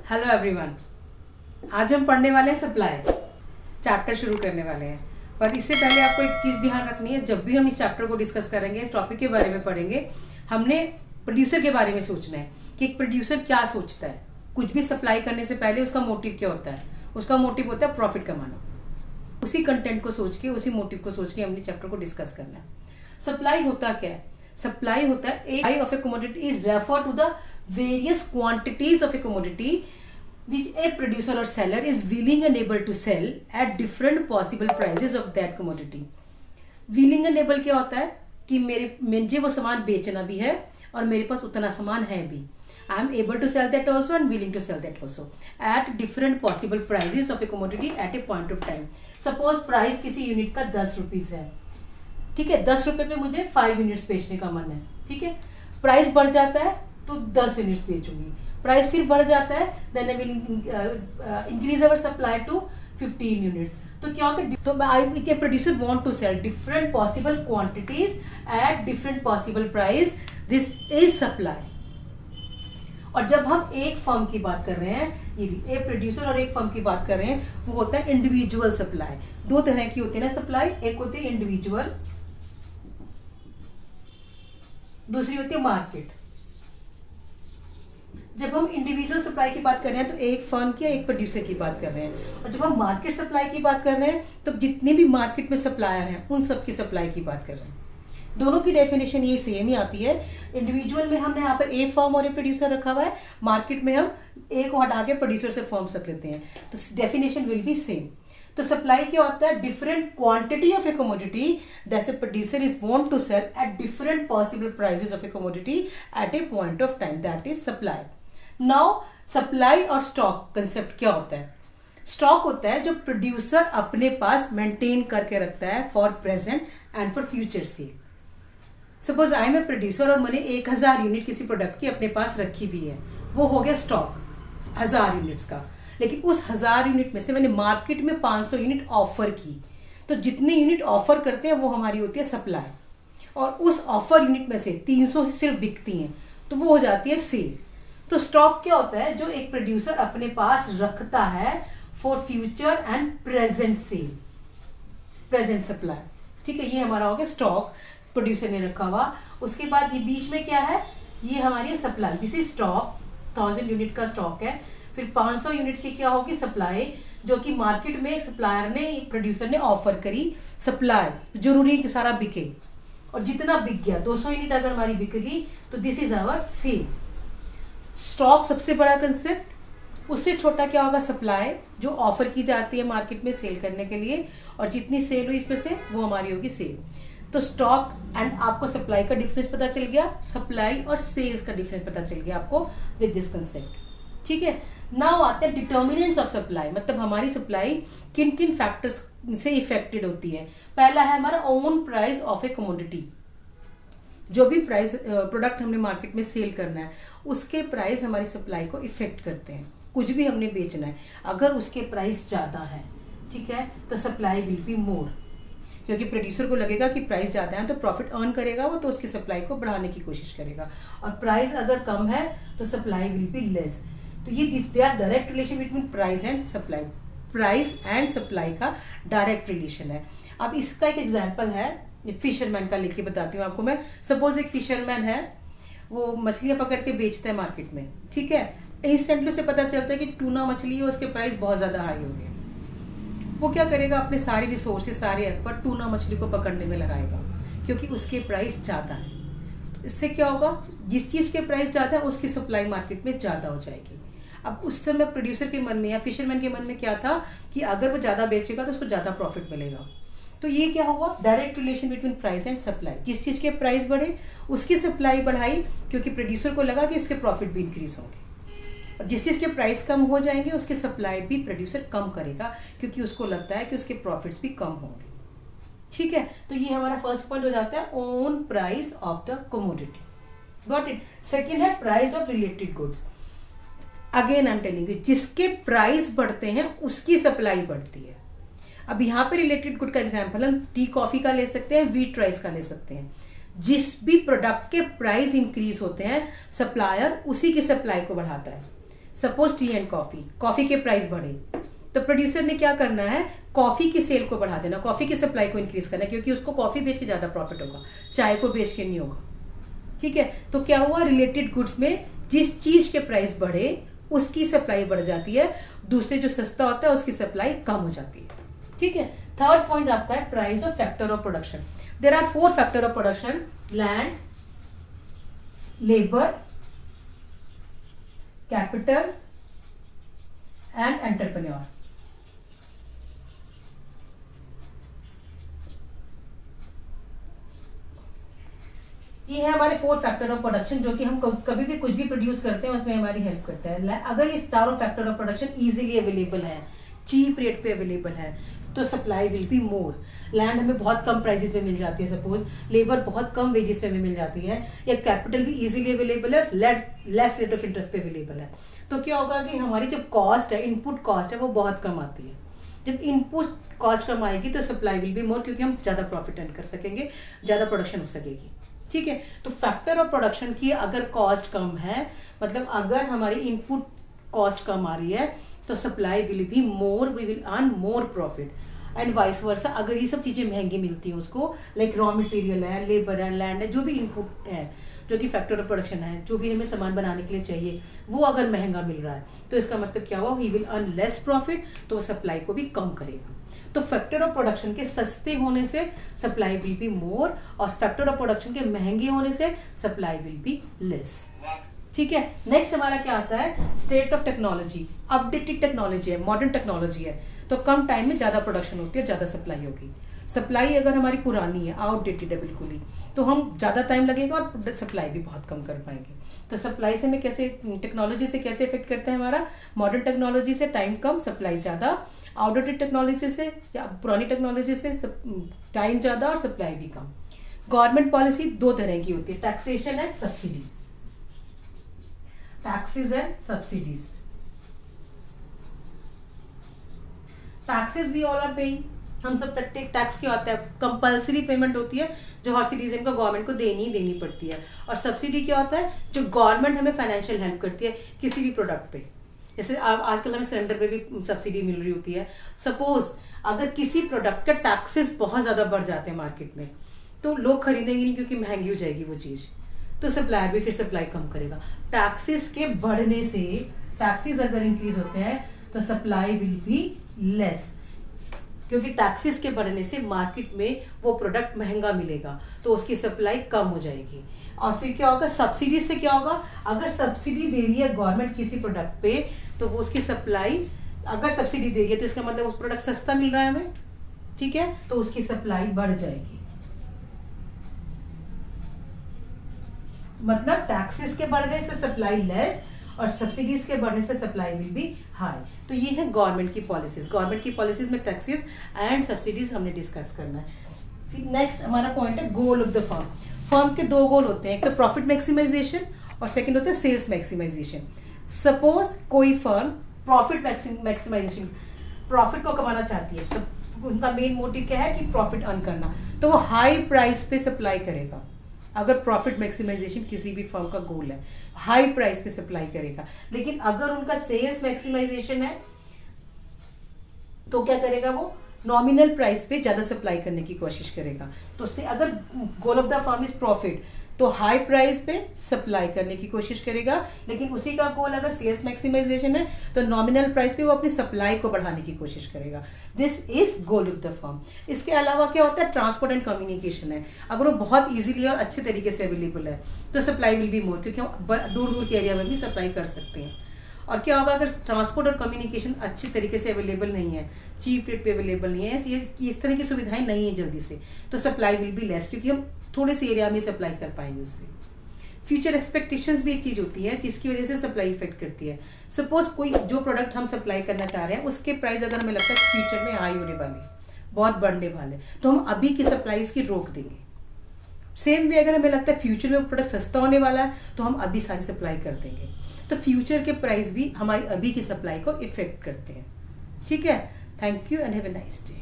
Hello everyone. आज हम पढ़ने वाले हैं सप्लाई चैप्टर शुरू करने वाले हैं। पर इससे पहले आपको एक चीज़ ध्यान रखनी है, जब भी हम इस चैप्टर को डिस्कस करेंगे, इस टॉपिक के बारे में पढ़ेंगे, हमने प्रोड्यूसर के बारे में सोचना है कि एक प्रोड्यूसर क्या सोचता है। कुछ भी सप्लाई करने से पहले उसका मोटिव क्या होता है? उसका मोटिव होता है प्रॉफिट कमाना। उसी कंटेंट को सोच के, उसी मोटिव को सोच के हमने चैप्टर को डिस्कस करना है। सप्लाई होता क्या है? सप्लाई होता है a of a commodity is referred to the various quantities of a commodity which a producer or seller is willing and able to sell at different possible prices of that commodity. willing and able क्या होता है कि मुझे वो सामान बेचना भी है और मेरे पास उतना सामान है भी. I am able to sell that also and willing to sell that also at different possible prices of a commodity at a point of time. Suppose price किसी यूनिट का 10 रुपीज है, ठीक है. 10 रुपए पे मुझे 5 यूनिट्स बेचने का मन है, ठीक है. प्राइस बढ़ जाता है तो 10 यूनिट्स बेचूंगी. प्राइस फिर बढ़ जाता है, then I will increase our supply to 15 units. तो क्या होता है? तो आई के producer want to sell different possible quantities at different possible price. This is supply. और जब हम एक फर्म की बात कर रहे हैं, एक प्रोड्यूसर और एक फर्म की बात कर रहे हैं, वो होता है इंडिविजुअल सप्लाई. दो तरह की होती है ना सप्लाई. एक होती है इंडिविजुअल, दूसरी होती है मार्केट. जब हम इंडिविजुअल सप्लाई की बात कर रहे हैं तो एक फर्म की, एक प्रोड्यूसर की बात कर रहे हैं. और जब हम मार्केट सप्लाई की बात कर रहे हैं तो जितने भी मार्केट में सप्लायर हैं उन सब की सप्लाई की बात कर रहे हैं. दोनों की डेफिनेशन ये सेम ही आती है. इंडिविजुअल में हमने यहाँ पर ए फर्म और ए प्रोड्यूसर रखा हुआ है. मार्केट में हम ए को हटा के प्रोड्यूसर से फर्म्स रख लेते हैं, तो डेफिनेशन विल बी सेम. तो सप्लाई क्या होता है? Different quantity of a commodity that a producer is want to sell at different possible prices of a commodity at a point of time. That is supply. Now supply और stock concept क्या होता है? Stock होता है जो producer अपने पास maintain करके रखता है for present and for future sale. Suppose I am a producer और मैंने 1000 यूनिट किसी प्रोडक्ट की अपने पास रखी हुई है. वो हो गया स्टॉक 1000 यूनिट्स का. लेकिन उस 1000 यूनिट में से मैंने मार्केट में 500 यूनिट ऑफर की, तो जितने यूनिट ऑफर करते हैं वो हमारी होती है सप्लाई. और उस ऑफर यूनिट में से 300 सिर्फ बिकती हैं, तो वो हो जाती है सेल. तो स्टॉक क्या होता है? जो एक प्रोड्यूसर अपने पास रखता है for future and present sale, present supply. ठीक है, ये हमारा हो गया स्टॉक, प्रोड्यूसर ने रखा हुआ. उसके बाद ये बीच में क्या है? ये हमारी supply. This is stock, 1000 unit का स्टॉक है. फिर 500 यूनिट की क्या होगी? सप्लाई, जो कि मार्केट में सप्लायर ने, प्रोड्यूसर ने ऑफर करी सप्लाई. जरूरी कि सारा बिके, और जितना बिक गया 200 यूनिट अगर हमारी बिकेगी तो this is our sale. Stock सबसे बड़ा कंसेप्ट. उससे छोटा क्या होगा? सप्लाई, जो ऑफर की जाती है मार्केट में सेल करने के लिए, और जितनी सेल हुई इसमें से वो हमारी होगी सेल. तो स्टॉक एंड आपको सप्लाई का डिफरेंस पता चल गया, सप्लाई और सेल्स का डिफरेंस पता चल गया आपको विद दिस कंसेप्ट. ठीक है. नाउ आते हैं डिटर्मिनेंट्स ऑफ सप्लाई, मतलब हमारी सप्लाई किन किन फैक्टर्स से इफेक्टेड होती है. पहला है हमारा own price of a commodity. जो भी प्राइस प्रोडक्ट हमने मार्केट में सेल करना है, उसके प्राइस हमारी सप्लाई को इफेक्ट करते हैं. कुछ भी हमने बेचना है, अगर उसके प्राइस ज्यादा है, ठीक है, तो सप्लाई विल बी मोर, क्योंकि प्रोड्यूसर को लगेगा कि प्राइस ज्यादा है तो प्रॉफिट अर्न करेगा वो, तो उसकी सप्लाई को बढ़ाने की कोशिश करेगा. और प्राइस अगर कम है तो सप्लाई विल बी लेस. तो ये they are direct relation between price and supply. Price and supply का डायरेक्ट रिलेशन है. अब इसका एक एग्जांपल है, फिशरमैन का लेके बताती हूँ आपको मैं. सपोज एक फिशरमैन है, वो मछलियां पकड़ के बेचता है मार्केट में, ठीक है. इंस्टेंटली उसे पता चलता है कि टूना मछली है, उसके प्राइस बहुत ज्यादा हाई हो गए. वो क्या करेगा? अपने सारे रिसोर्सेज, सारे एफर्ट टूना मछली को पकड़ने में लगाएगा, क्योंकि उसके प्राइस ज्यादा है. इससे क्या होगा? जिस चीज के प्राइस ज्यादा है उसकी सप्लाई मार्केट में ज्यादा हो जाएगी. अब उस समय प्रोड्यूसर के मन में या फिशरमैन के मन में क्या था कि अगर वो ज्यादा बेचेगा तो उसको ज्यादा प्रॉफिट मिलेगा. तो ये क्या हुआ? Direct relation between price and supply. जिस चीज के प्राइस बढ़े उसकी सप्लाई बढ़ाई, क्योंकि प्रोड्यूसर को लगा कि उसके प्रॉफिट भी इंक्रीज होंगे. और जिस चीज के प्राइस कम हो जाएंगे उसकी सप्लाई भी प्रोड्यूसर कम करेगा, क्योंकि उसको लगता है कि उसके प्रॉफिट्स भी कम होंगे. ठीक है. तो ये हमारा फर्स्ट पॉइंट हो जाता है own price of the commodity. Got it. Second है price of related goods. Again I am telling you, जिसके प्राइस बढ़ते हैं उसकी सप्लाई बढ़ती है. अब यहाँ पे रिलेटेड गुड का एग्जांपल हम टी कॉफी का ले सकते हैं, व्हीट राइस का ले सकते हैं. जिस भी प्रोडक्ट के प्राइस इंक्रीज होते हैं, सप्लायर उसी की सप्लाई को बढ़ाता है. Suppose T and coffee, coffee के प्राइस बढ़े तो प्रोड्यूसर ने क्या करना है, कॉफी की सेल को बढ़ा देना, कॉफी की सप्लाई को इंक्रीज करना, क्योंकि उसको कॉफी बेच के ज्यादा प्रॉफिट होगा, चाय को बेच के नहीं होगा। ठीक है, तो क्या हुआ, रिलेटेड गुड्स में जिस चीज के प्राइस बढ़े उसकी सप्लाई बढ़ जाती है, दूसरे जो सस्ता होता है उसकी सप्लाई कम हो जाती है। ठीक है, थर्ड पॉइंट आपका है price of factor of production. There are 4 factor of production: land, labour, capital and entrepreneur. ये है हमारे 4 फैक्टर ऑफ प्रोडक्शन, जो कि हम कभी भी कुछ भी प्रोड्यूस करते हैं उसमें हमारी हेल्प करते हैं। अगर ये चारों factor of production easily available है, चीप रेट पे अवेलेबल है, तो supply will be more. Land हमें बहुत कम प्राइसेस में मिल जाती है, सपोज लेबर बहुत कम वेजेस पे हमें मिल जाती है, या कैपिटल भी इजीली अवेलेबल है, लेस रेट ऑफ इंटरेस्ट पे अवेलेबल है, तो क्या होगा कि हमारी जो कॉस्ट है, इनपुट कॉस्ट है, वो बहुत कम आती है। जब इनपुट कॉस्ट कम आएगी तो सप्लाई विल बी मोर, क्योंकि हम ज्यादा प्रॉफिट अर्न कर सकेंगे, ज्यादा प्रोडक्शन हो सकेगी। ठीक है, तो फैक्टर ऑफ प्रोडक्शन की अगर कॉस्ट कम है, मतलब अगर हमारी इनपुट कॉस्ट कम आ रही है, तो supply will be more, we will earn more profit, and vice versa. अगर ये सब चीजें महंगी मिलती हैं उसको, लाइक रॉ मटेरियल है, लेबर है, लैंड है, जो भी इनपुट है, जो कि फैक्टर ऑफ प्रोडक्शन है, जो भी हमें सामान बनाने के लिए चाहिए, वो अगर महंगा मिल रहा है, तो इसका मतलब क्या हुआ, he will earn less profit, तो वो सप्लाई को भी कम करेगा। तो फैक्टर ऑफ प्रोडक्शन के सस्ते होने से सप्लाई विल बी मोर, और फैक्टर ऑफ प्रोडक्शन के महंगे होने से सप्लाई विल बी लेस। ठीक है, नेक्स्ट हमारा क्या आता है, state of technology. Updated technology है, मॉडर्न टेक्नोलॉजी है, तो कम टाइम में ज्यादा प्रोडक्शन होती है, ज्यादा सप्लाई होगी। सप्लाई अगर हमारी पुरानी है, आउटडेटेड है बिल्कुल ही, तो हम ज्यादा टाइम लगेगा और सप्लाई भी बहुत कम कर पाएंगे। तो सप्लाई से हमें कैसे, टेक्नोलॉजी से कैसे इफेक्ट करता है हमारा, मॉडर्न टेक्नोलॉजी से टाइम कम, सप्लाई ज्यादा, आउटडेटेड टेक्नोलॉजी से या पुरानी टेक्नोलॉजी से टाइम ज्यादा और सप्लाई भी कम। गवर्नमेंट पॉलिसी 2 तरह की होती है, taxation and subsidy, taxes and subsidies. Taxes we all are paying, हम सब टैक्स क्या होता है, कंपल्सरी पेमेंट होती है, जो हर सिटीजन को गवर्नमेंट को देनी पड़ती है। और सब्सिडी क्या होता है, जो गवर्नमेंट हमें फाइनेंशियल हेल्प करती है किसी भी प्रोडक्ट पे, जैसे आजकल हमें सिलेंडर पे भी सब्सिडी मिल रही होती है। सपोज अगर किसी प्रोडक्ट का टैक्सेस बहुत ज्यादा बढ़ जाते हैं मार्केट में, तो लोग खरीदेंगे नहीं, क्योंकि महंगी हो जाएगी वो चीज, तो सप्लायर भी फिर सप्लाई कम करेगा। टैक्सेस के बढ़ने से, टैक्सेस अगर इंक्रीज होते हैं तो सप्लाई विल बी लेस, क्योंकि टैक्सेस के बढ़ने से मार्केट में वो प्रोडक्ट महंगा मिलेगा, तो उसकी सप्लाई कम हो जाएगी। और फिर क्या होगा, सब्सिडी से क्या होगा, अगर सब्सिडी दे रही है गवर्नमेंट किसी प्रोडक्ट पे, तो वो उसकी सप्लाई, अगर सब्सिडी दे रही है तो इसका मतलब उस प्रोडक्ट सस्ता मिल रहा है हमें, ठीक है, तो उसकी सप्लाई बढ़ जाएगी। मतलब टैक्सेस के बढ़ने से सप्लाई लेस और सब्सिडीज के बढ़ने से सप्लाई विल बी हाई। तो ये है गवर्नमेंट की पॉलिसीज। गवर्नमेंट की पॉलिसीज में टैक्सेस एंड सब्सिडीज हमने डिस्कस करना है। फिर नेक्स्ट हमारा पॉइंट है goal of the firm. Firm के 2 गोल होते हैं, एक तो प्रॉफिट मैक्सिमाइजेशन और सेकंड होता है सेल्स मैक्सिमाइजेशन। सपोज कोई फर्म प्रॉफिट मैक्सिमाइजेशन, प्रॉफिट को कमाना चाहती है, सब उनका मेन मोटिव क्या है कि प्रॉफिट अर्न करना, तो वो हाई प्राइस पे सप्लाई करेगा। अगर प्रॉफिट मैक्सिमाइजेशन किसी भी फर्म का गोल है, हाई प्राइस पे सप्लाई करेगा। लेकिन अगर उनका सेल्स मैक्सिमाइजेशन है तो क्या करेगा, वो नॉमिनल प्राइस पे ज्यादा सप्लाई करने की कोशिश करेगा। तो से अगर goal of the firm is profit, तो हाई प्राइस पे सप्लाई करने की कोशिश करेगा। लेकिन उसी का गोल अगर सेल्स मैक्सिमाइजेशन है, तो नॉमिनल प्राइस पे वो अपनी सप्लाई को बढ़ाने की कोशिश करेगा। This is goal of the firm. इसके अलावा क्या होता है, ट्रांसपोर्ट एंड कम्युनिकेशन है। अगर वो बहुत इजीली और अच्छे तरीके से अवेलेबल है तो सप्लाई विल बी मोर, क्योंकि हम दूर दूर के एरिया में भी सप्लाई कर सकते हैं। और क्या होगा, अगर ट्रांसपोर्ट और कम्युनिकेशन अच्छी तरीके से अवेलेबल नहीं है, चीप रेट पे अवेलेबल नहीं है, इस तरह की सुविधाएं नहीं है जल्दी से, तो सप्लाई विल बी लेस, क्योंकि हम थोड़े से एरिया में सप्लाई कर पाएंगे उससे। फ्यूचर एक्सपेक्टेशंस भी एक चीज होती है जिसकी वजह से सप्लाई इफेक्ट करती है। सपोज कोई जो प्रोडक्ट हम सप्लाई करना चाह रहे हैं उसके प्राइस अगर हमें लगता है फ्यूचर में हाई होने वाले, बहुत बढ़ने वाले, तो हम अभी की सप्लाई उसकी रोक देंगे। सेम वे अगर हमें लगता है फ्यूचर में वो प्रोडक्ट सस्ता होने वाला है, तो हम अभी सारी सप्लाई कर देंगे। तो फ्यूचर के प्राइस भी हमारी अभी की सप्लाई को इफेक्ट करते हैं। ठीक है, thank you and have a nice day.